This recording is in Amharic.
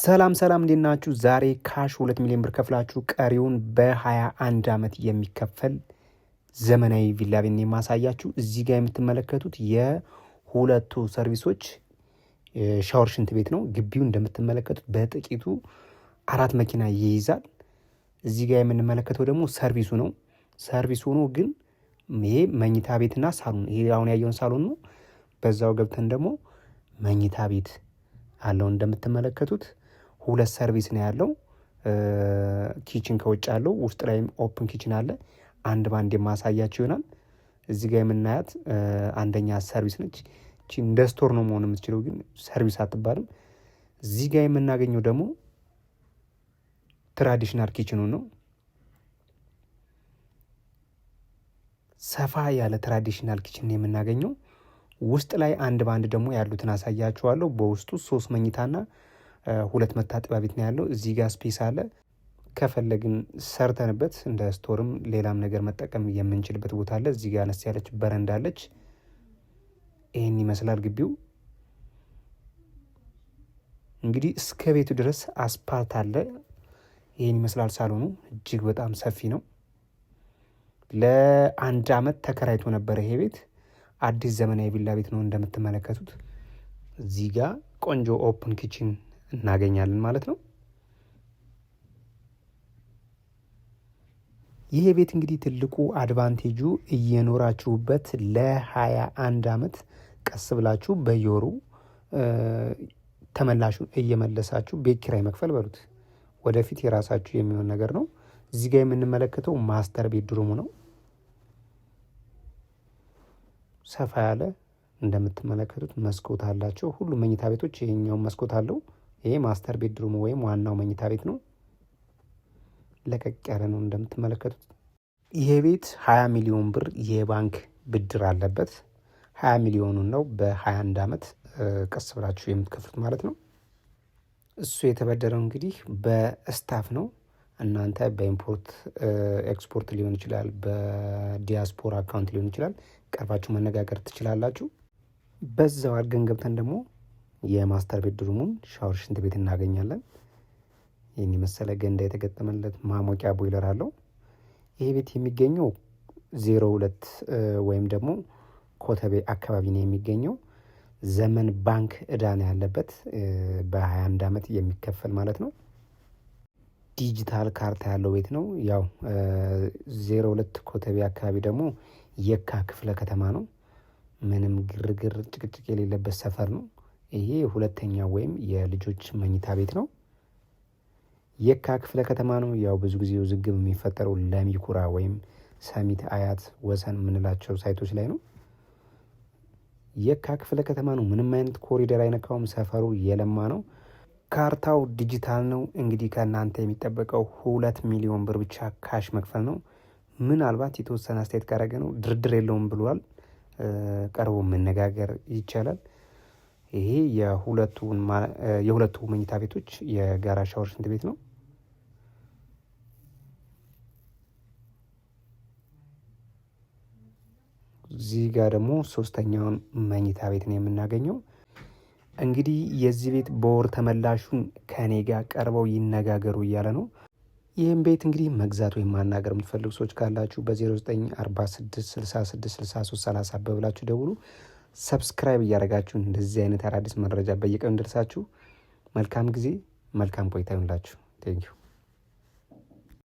ሰላም እንዴት ናችሁ? ዛሬ ካሽ 2 ሚሊዮን ብር ከፍላችሁ ቀሪውን በ21 ዓመት የሚከፈል ዘመናዊ ቪላ ቤት ነው የማሳያችሁ። እዚህ ጋር የምትመለከቱት የሁለቱ ሰርቪሶች ሻወር ሽንት ቤት ነው። ግቢው እንደምትመለከቱት በጥቂቱ 4 መኪና ይይዛል። እዚህ ጋር የምንመለከተው ደግሞ ሰርቪሱ ነው። ሰርቪሱ ሆኖ ግን ይሄ መኝታ ቤትና ሳሎን፣ ይሄ አሁን ያየውን ሳሎን ነው። በዛው ገብተን ደግሞ መኝታ ቤት አለው እንደምትመለከቱት። ሁለት ሰርቪስ ነው ያለው። ኪችን ከውጭ አለው፣ ውስጥ ላይም ኦፕን ኪችን አለ። አንድ ባንድ የማሳያችሁ ይሆናል። እዚህ ጋር የምናያት አንደኛ ሰርቪስ ነች። እቺ እንደ ስቶር ነው መሆን የምትችለው፣ ግን ሰርቪስ አትባልም። እዚህ ጋር የምናገኘው ደግሞ ትራዲሽናል ኪችኑ ነው። ሰፋ ያለ ትራዲሽናል ኪችን የምናገኘው። ውስጥ ላይ አንድ ባንድ ደግሞ ያሉትን አሳያችኋለሁ። በውስጡ 3 መኝታና 2 መታጠቢያ ቤት ነው ያለው። እዚህ ጋር ስፔስ አለ። ከፈለግን ሰርተንበት እንደ ስቶርም ሌላም ነገር መጠቀም የምንችልበት ቦታ አለ። እዚህ ጋር አነስ ያለች በረንዳ አለች። ይህን ይመስላል ግቢው። እንግዲህ እስከ ቤቱ ድረስ አስፓልት አለ። ይህን ይመስላል ሳሎኑ። እጅግ በጣም ሰፊ ነው። ለ1 ዓመት ተከራይቶ ነበረ ይሄ ቤት። አዲስ ዘመናዊ ቪላ ቤት ነው እንደምትመለከቱት። እዚህ ጋር ቆንጆ ኦፕን ኪችን እናገኛለን ማለት ነው። ይሄ ቤት እንግዲህ ትልቁ አድቫንቴጁ እየኖራችሁበት ለ21 ዓመት ቀስ ብላችሁ በየወሩ ተመላሹን እየመለሳችሁ ቤት ኪራይ መክፈል በሉት፣ ወደፊት የራሳችሁ የሚሆን ነገር ነው። እዚህ ጋር የምንመለከተው ማስተር ቤድሩሙ ነው። ሰፋ ያለ እንደምትመለከቱት መስኮት አላቸው። ሁሉም መኝታ ቤቶች ይሄኛውን መስኮት አለው። ይሄ ማስተር ቤድሩም ወይም ዋናው መኝታ ቤት ነው። ለቀቅ ያለ ነው እንደምትመለከቱት። ይሄ ቤት 20 ሚሊዮን ብር የባንክ ብድር አለበት። 20 ሚሊዮኑን ነው በ21 ዓመት ቀስ ብላችሁ የምትከፍሉት ማለት ነው። እሱ የተበደረው እንግዲህ በስታፍ ነው። እናንተ በኢምፖርት ኤክስፖርት ሊሆን ይችላል፣ በዲያስፖራ አካውንት ሊሆን ይችላል። ቀርባችሁ መነጋገር ትችላላችሁ። በዛው አድርገን ገብተን ደግሞ የማስተር ቤድሩሙን ሻወር ሽንት ቤት እናገኛለን። ይህን የመሰለ ገንዳ የተገጠመለት ማሞቂያ ቦይለር አለው። ይሄ ቤት የሚገኘው 02 ወይም ደግሞ ኮተቤ አካባቢ ነው የሚገኘው። ዘመን ባንክ እዳ ነው ያለበት፣ በ21 ዓመት የሚከፈል ማለት ነው። ዲጂታል ካርታ ያለው ቤት ነው። ያው 02 ኮተቤ አካባቢ ደግሞ የካ ክፍለ ከተማ ነው። ምንም ግርግር ጭቅጭቅ የሌለበት ሰፈር ነው። ይሄ ሁለተኛ ወይም የልጆች መኝታ ቤት ነው። የካ ክፍለ ከተማ ነው። ያው ብዙ ጊዜ ውዝግብ የሚፈጠረው ለሚኩራ ወይም ሰሚት፣ አያት፣ ወሰን የምንላቸው ሳይቶች ላይ ነው። የካ ክፍለ ከተማ ነው። ምንም አይነት ኮሪደር አይነካውም። ሰፈሩ የለማ ነው። ካርታው ዲጂታል ነው። እንግዲህ ከእናንተ የሚጠበቀው 2 ሚሊዮን ብር ብቻ ካሽ መክፈል ነው። ምናልባት የተወሰነ አስተያየት ካረገ ነው ድርድር የለውም ብሏል። ቀርቦ መነጋገር ይቻላል። ይሄ የሁለቱ መኝታ ቤቶች የጋራ ሻወር ሽንት ቤት ነው። እዚህ ጋር ደግሞ 3ኛውን መኝታ ቤት ነው የምናገኘው። እንግዲህ የዚህ ቤት በወር ተመላሹን ከኔ ጋር ቀርበው ይነጋገሩ እያለ ነው። ይህም ቤት እንግዲህ መግዛት ወይም ማናገር የምትፈልጉ ሰዎች ካላችሁ በ0946666330 በብላችሁ ደውሉ። ሰብስክራይብ እያደረጋችሁ እንደዚህ አይነት አዳዲስ መረጃ በየቀኑ ደርሳችሁ። መልካም ጊዜ፣ መልካም ቆይታ ይሁንላችሁ። ቴንኪው።